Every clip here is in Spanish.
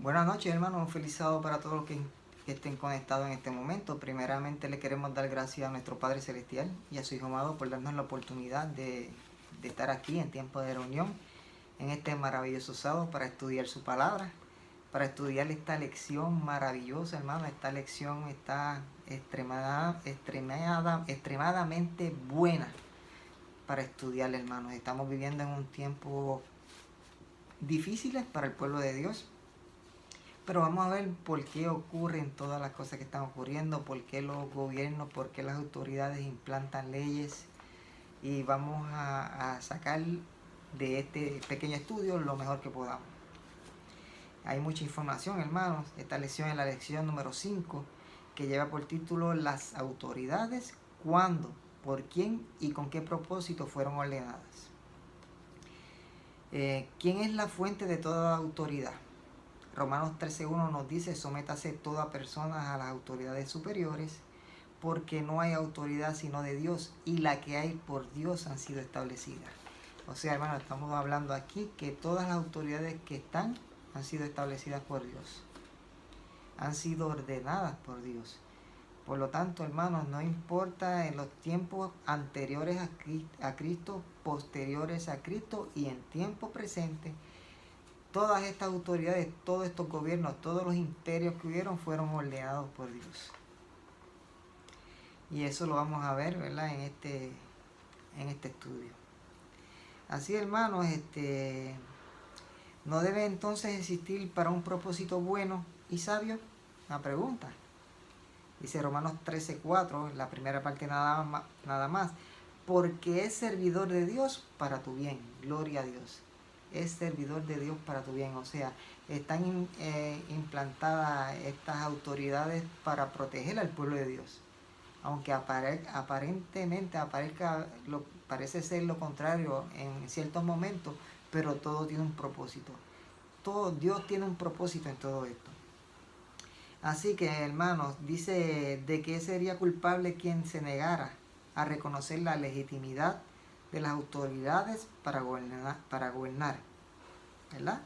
Buenas noches, hermanos. Un feliz sábado para todos los que estén conectados en este momento. Primeramente, le queremos dar gracias a nuestro Padre Celestial y a su Hijo amado por darnos la oportunidad de estar aquí en tiempo de reunión en este maravilloso sábado para estudiar su palabra, para estudiar esta lección maravillosa, hermano. Esta lección está extremadamente buena para estudiar, hermanos. Estamos viviendo en un tiempo difíciles para el pueblo de Dios. Pero vamos a ver por qué ocurren todas las cosas que están ocurriendo, por qué los gobiernos, por qué las autoridades implantan leyes. Y vamos a sacar de este pequeño estudio lo mejor que podamos. Hay mucha información, hermanos. Esta lección es la lección número 5, que lleva por título Las autoridades, cuándo, por quién y con qué propósito fueron ordenadas. ¿Quién es la fuente de toda autoridad? Romanos 13:1 nos dice: sométase toda persona a las autoridades superiores, porque no hay autoridad sino de Dios, y la que hay por Dios han sido establecidas. O sea, hermano, estamos hablando aquí que todas las autoridades que están han sido establecidas por Dios, han sido ordenadas por Dios. Por lo tanto, hermanos, no importa en los tiempos anteriores a Cristo, posteriores a Cristo y en tiempo presente, todas estas autoridades, todos estos gobiernos, todos los imperios que hubieron fueron ordenados por Dios. Y eso lo vamos a ver, ¿verdad?, en este estudio. Así, hermanos, ¿no debe entonces existir para un propósito bueno y sabio? Una pregunta. Dice Romanos 13:4, la primera parte nada más. Porque es servidor de Dios para tu bien. Gloria a Dios. Es servidor de Dios para tu bien. O sea, están implantadas estas autoridades para proteger al pueblo de Dios. Aunque aparentemente parece ser lo contrario en ciertos momentos, pero todo tiene un propósito. Dios tiene un propósito en todo esto. Así que, hermanos, dice: ¿de qué sería culpable quien se negara a reconocer la legitimidad de las autoridades para gobernar? ¿Verdad?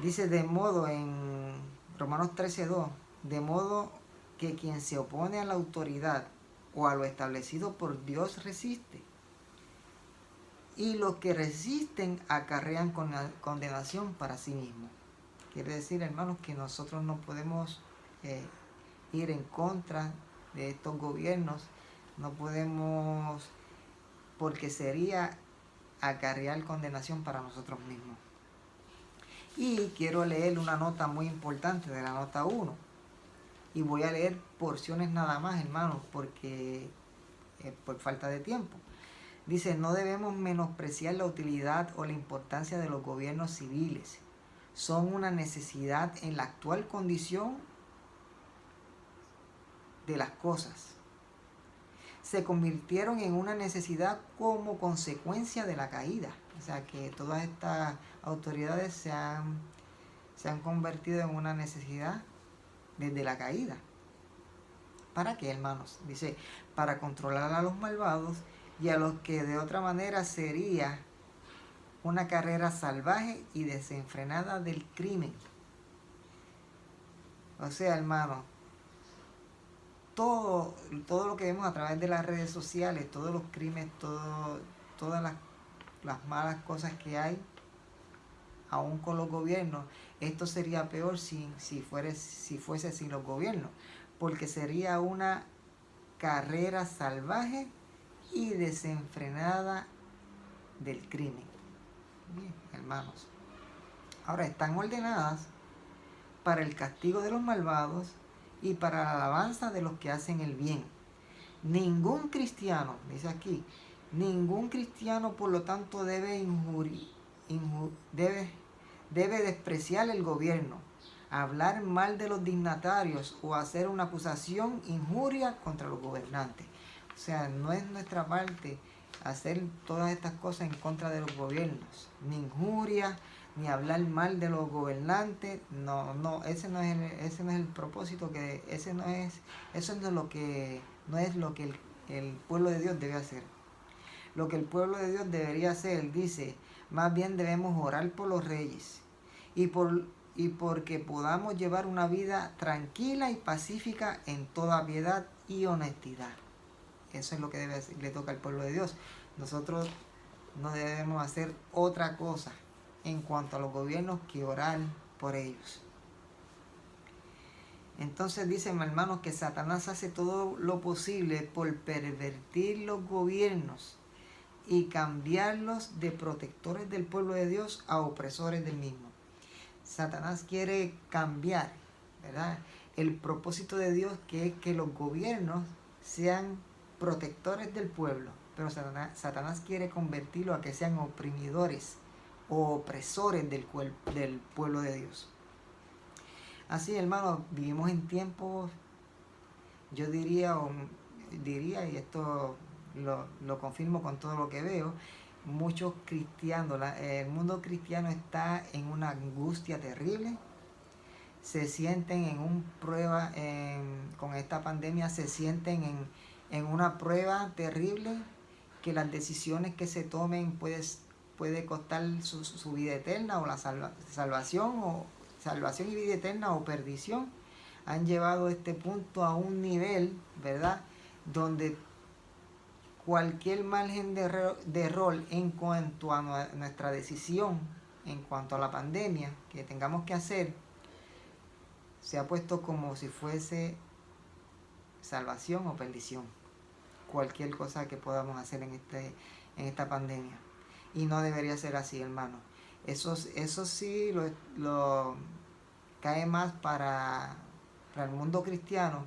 Dice de modo en Romanos 13:2, de modo que quien se opone a la autoridad o a lo establecido por Dios resiste. Y los que resisten acarrean condenación para sí mismos. Quiere decir, hermanos, que nosotros no podemos ir en contra de estos gobiernos, no podemos, porque sería acarrear condenación para nosotros mismos. Y quiero leer una nota muy importante de la nota 1. Y voy a leer porciones nada más, hermanos, porque por falta de tiempo. Dice: no debemos menospreciar la utilidad o la importancia de los gobiernos civiles. Son una necesidad en la actual condición de las cosas. Se convirtieron en una necesidad como consecuencia de la caída. O sea que todas estas autoridades se han convertido en una necesidad desde la caída. ¿Para qué, hermanos? Dice: para controlar a los malvados y a los que de otra manera sería una carrera salvaje y desenfrenada del crimen. O sea, hermanos, todo lo que vemos a través de las redes sociales, todos los crímenes, todas las malas cosas que hay, aún con los gobiernos, esto sería peor si fuese sin los gobiernos, porque sería una carrera salvaje y desenfrenada del crimen. Bien, hermanos. Ahora, están ordenadas para el castigo de los malvados y para la alabanza de los que hacen el bien. Ningún cristiano, dice aquí, ningún cristiano por lo tanto debe despreciar el gobierno, hablar mal de los dignatarios o hacer una acusación injuria contra los gobernantes. O sea, no es nuestra parte hacer todas estas cosas en contra de los gobiernos, ni injuria, ni hablar mal de los gobernantes. No, ese no es el propósito, eso no es lo que el pueblo de Dios debe hacer. Lo que el pueblo de Dios debería hacer, dice: más bien debemos orar por los reyes y porque podamos llevar una vida tranquila y pacífica en toda piedad y honestidad. Eso es lo que le toca al pueblo de Dios. Nosotros no debemos hacer otra cosa en cuanto a los gobiernos que orar por ellos. Entonces dicen, hermanos, que Satanás hace todo lo posible por pervertir los gobiernos y cambiarlos de protectores del pueblo de Dios a opresores del mismo. Satanás quiere cambiar, ¿verdad?, el propósito de Dios, que es que los gobiernos sean protectores del pueblo, pero Satanás quiere convertirlo a que sean oprimidores o opresores del pueblo de Dios. Así, hermanos, vivimos en tiempos, yo diría, y esto lo confirmo con todo lo que veo, muchos cristianos, el mundo cristiano está en una angustia terrible, se sienten en una prueba, con esta pandemia se sienten en una prueba terrible, que las decisiones que se tomen puede costar su vida eterna, o la salvación y vida eterna, o perdición. Han llevado este punto a un nivel, ¿verdad?, donde cualquier margen de error en cuanto a nuestra decisión, en cuanto a la pandemia que tengamos que hacer, se ha puesto como si fuese salvación o perdición. Cualquier cosa que podamos hacer en esta pandemia. Y no debería ser así, hermano. Eso sí lo cae más para el mundo cristiano,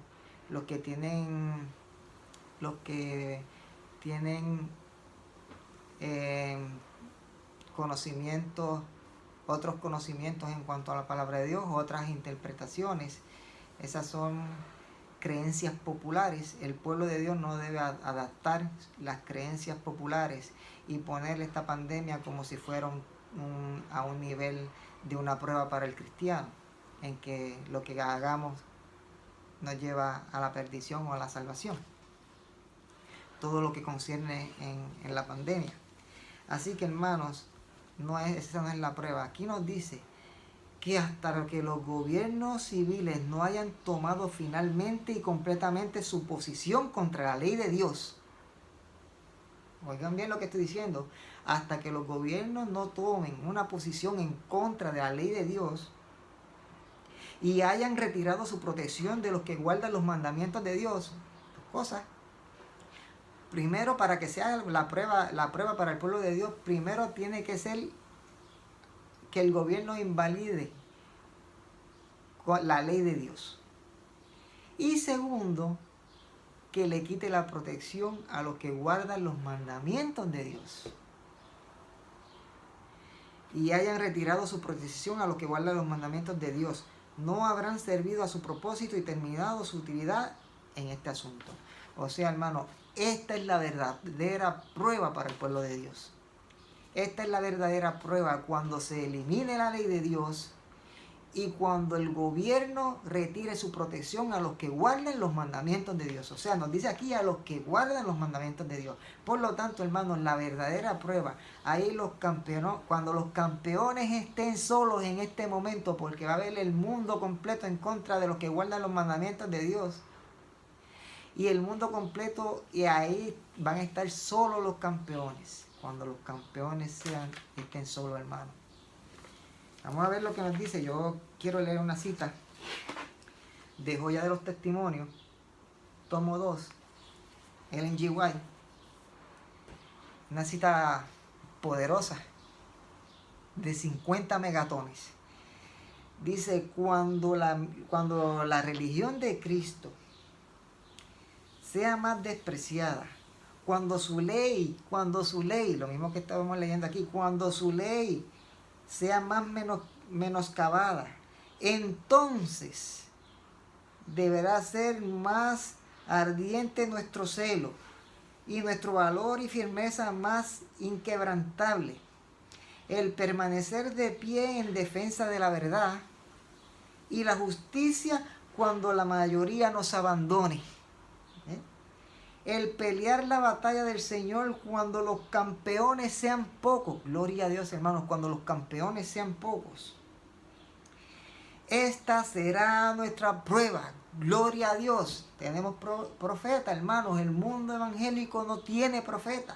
los que tienen conocimientos, otros conocimientos en cuanto a la palabra de Dios, otras interpretaciones. Esas son creencias populares. El pueblo de Dios no debe adaptar las creencias populares y poner esta pandemia como si fuera a un nivel de una prueba para el cristiano, en que lo que hagamos nos lleva a la perdición o a la salvación. Todo lo que concierne en la pandemia. Así que, hermanos, esa no es la prueba. Aquí nos dice que hasta que los gobiernos civiles no hayan tomado finalmente y completamente su posición contra la ley de Dios. Oigan bien lo que estoy diciendo. Hasta que los gobiernos no tomen una posición en contra de la ley de Dios y hayan retirado su protección de los que guardan los mandamientos de Dios, cosas. Primero, para que sea la prueba para el pueblo de Dios, primero tiene que ser que el gobierno invalide la ley de Dios. Y segundo, que le quite la protección a los que guardan los mandamientos de Dios. Y hayan retirado su protección a los que guardan los mandamientos de Dios. No habrán servido a su propósito y terminado su utilidad en este asunto. O sea, hermano, esta es la verdadera prueba para el pueblo de Dios. Esta es la verdadera prueba, cuando se elimine la ley de Dios y cuando el gobierno retire su protección a los que guardan los mandamientos de Dios. O sea, nos dice aquí a los que guardan los mandamientos de Dios. Por lo tanto, hermanos, la verdadera prueba, ahí cuando los campeones estén solos en este momento, porque va a haber el mundo completo en contra de los que guardan los mandamientos de Dios. Y el mundo completo, y ahí van a estar solo los campeones. Cuando los campeones estén solos, hermano. Vamos a ver lo que nos dice. Yo quiero leer una cita de Joya de los Testimonios, tomo 2, Ellen G. White. Una cita poderosa de 50 megatones. Dice, cuando la religión de Cristo sea más despreciada, cuando su ley, lo mismo que estábamos leyendo aquí, cuando su ley sea más menoscabada, entonces deberá ser más ardiente nuestro celo y nuestro valor y firmeza más inquebrantable. El permanecer de pie en defensa de la verdad y la justicia cuando la mayoría nos abandone. El pelear la batalla del Señor cuando los campeones sean pocos. Gloria a Dios, hermanos, cuando los campeones sean pocos. Esta será nuestra prueba. Gloria a Dios. Tenemos profeta, hermanos. El mundo evangélico no tiene profeta.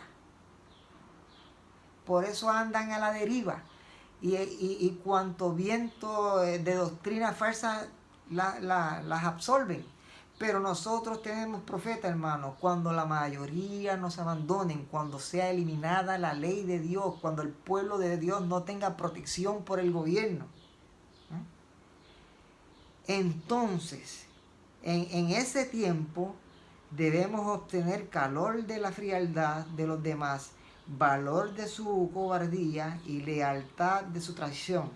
Por eso andan a la deriva. Y cuanto viento de doctrina falsa las absorben. Pero nosotros tenemos profeta, hermanos. Cuando la mayoría nos abandonen, cuando sea eliminada la ley de Dios, cuando el pueblo de Dios no tenga protección por el gobierno. Entonces, en ese tiempo debemos obtener calor de la frialdad de los demás, valor de su cobardía y lealtad de su traición.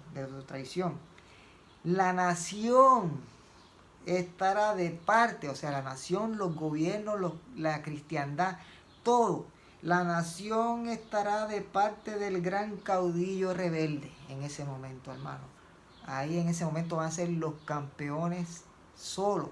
La nación estará de parte, o sea, la nación, los gobiernos, la cristiandad, todo. La nación estará de parte del gran caudillo rebelde en ese momento, hermano. Ahí en ese momento van a ser los campeones solos.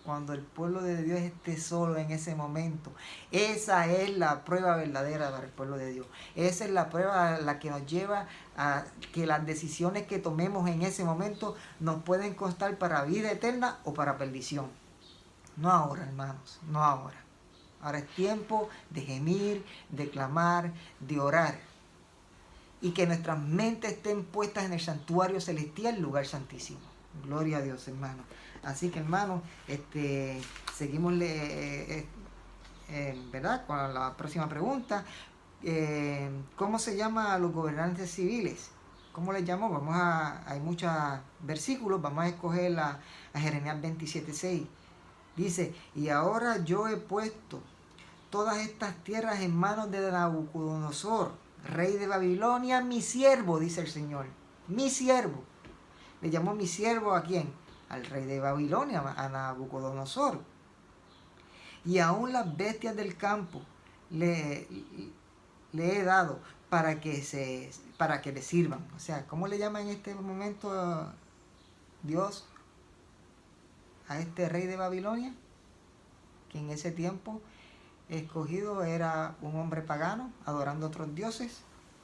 Cuando el pueblo de Dios esté solo en ese momento. Esa es la prueba verdadera para el pueblo de Dios. Esa es la prueba la que nos lleva a que las decisiones que tomemos en ese momento nos pueden costar para vida eterna o para perdición. No ahora, hermanos, no ahora. Ahora es tiempo de gemir, de clamar, de orar. Y que nuestras mentes estén puestas en el santuario celestial, lugar santísimo. Gloria a Dios, hermano. Así que, hermano, seguimos, ¿verdad? Con la próxima pregunta. ¿Cómo se llama a los gobernantes civiles? ¿Cómo les llamó? Hay muchos versículos. Vamos a escoger a Jeremías 27:6. Dice, y ahora yo he puesto todas estas tierras en manos de Nabucodonosor, rey de Babilonia, mi siervo, dice el Señor. Mi siervo. ¿Le llamó mi siervo a quién? Al rey de Babilonia, a Nabucodonosor. Y aún las bestias del campo le he dado para que le sirvan. O sea, ¿cómo le llama en este momento Dios a este rey de Babilonia? Que en ese tiempo escogido era un hombre pagano, adorando a otros dioses.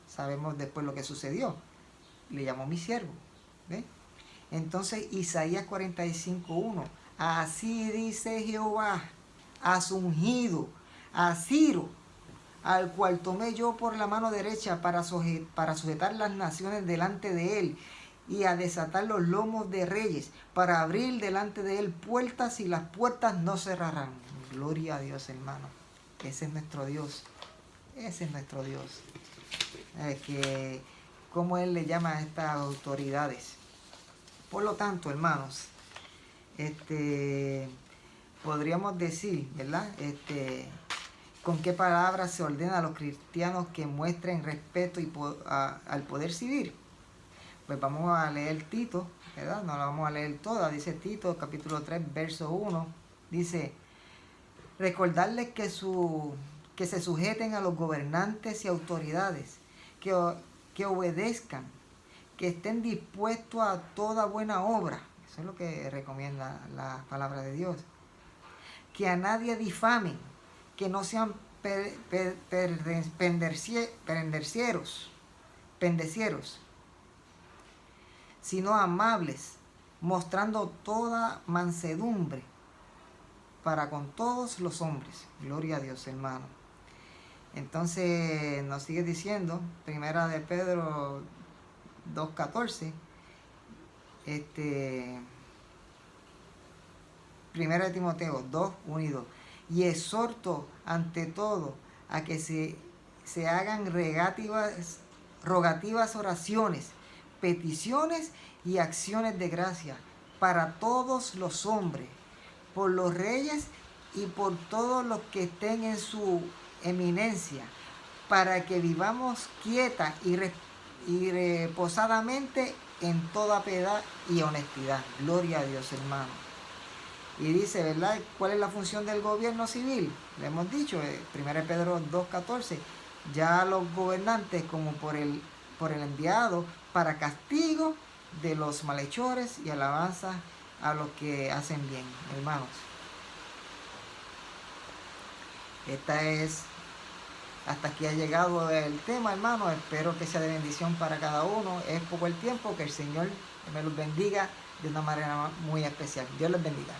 Sabemos después lo que sucedió. Le llamó mi siervo. ¿Ve? Entonces Isaías 45:1. Así dice Jehová a su ungido, a Ciro, al cual tomé yo por la mano derecha para sujetar las naciones delante de él y a desatar los lomos de reyes, para abrir delante de él puertas y las puertas no cerrarán. Gloria a Dios, hermano. Ese es nuestro Dios. Ese es nuestro Dios. ¿Cómo él le llama a estas autoridades? Por lo tanto, hermanos, podríamos decir, ¿verdad? ¿Con qué palabras se ordena a los cristianos que muestren respeto al poder civil? Pues vamos a leer Tito, ¿verdad? No la vamos a leer toda. Dice Tito, capítulo 3, verso 1. Dice, recordarles que se sujeten a los gobernantes y autoridades, que obedezcan, que estén dispuestos a toda buena obra. Eso es lo que recomienda la palabra de Dios. Que a nadie difamen, que no sean pendecieros, sino amables, mostrando toda mansedumbre para con todos los hombres. Gloria a Dios, hermano. Entonces nos sigue diciendo, primera de Pedro 2:14, primera de Timoteo 2:1 y 2. Y exhorto ante todo a que se hagan rogativas oraciones, peticiones y acciones de gracia para todos los hombres, por los reyes y por todos los que estén en su eminencia, para que vivamos quieta y reposadamente en toda piedad y honestidad. Gloria a Dios, hermano. Y dice, ¿verdad? ¿Cuál es la función del gobierno civil? Le hemos dicho, 1 Pedro 2:14, ya los gobernantes como por el enviado para castigo de los malhechores y alabanza a los que hacen bien, hermanos. Esta es Hasta aquí ha llegado el tema, hermano. Espero que sea de bendición para cada uno. Es poco el tiempo. Que el Señor me los bendiga de una manera muy especial. Dios les bendiga.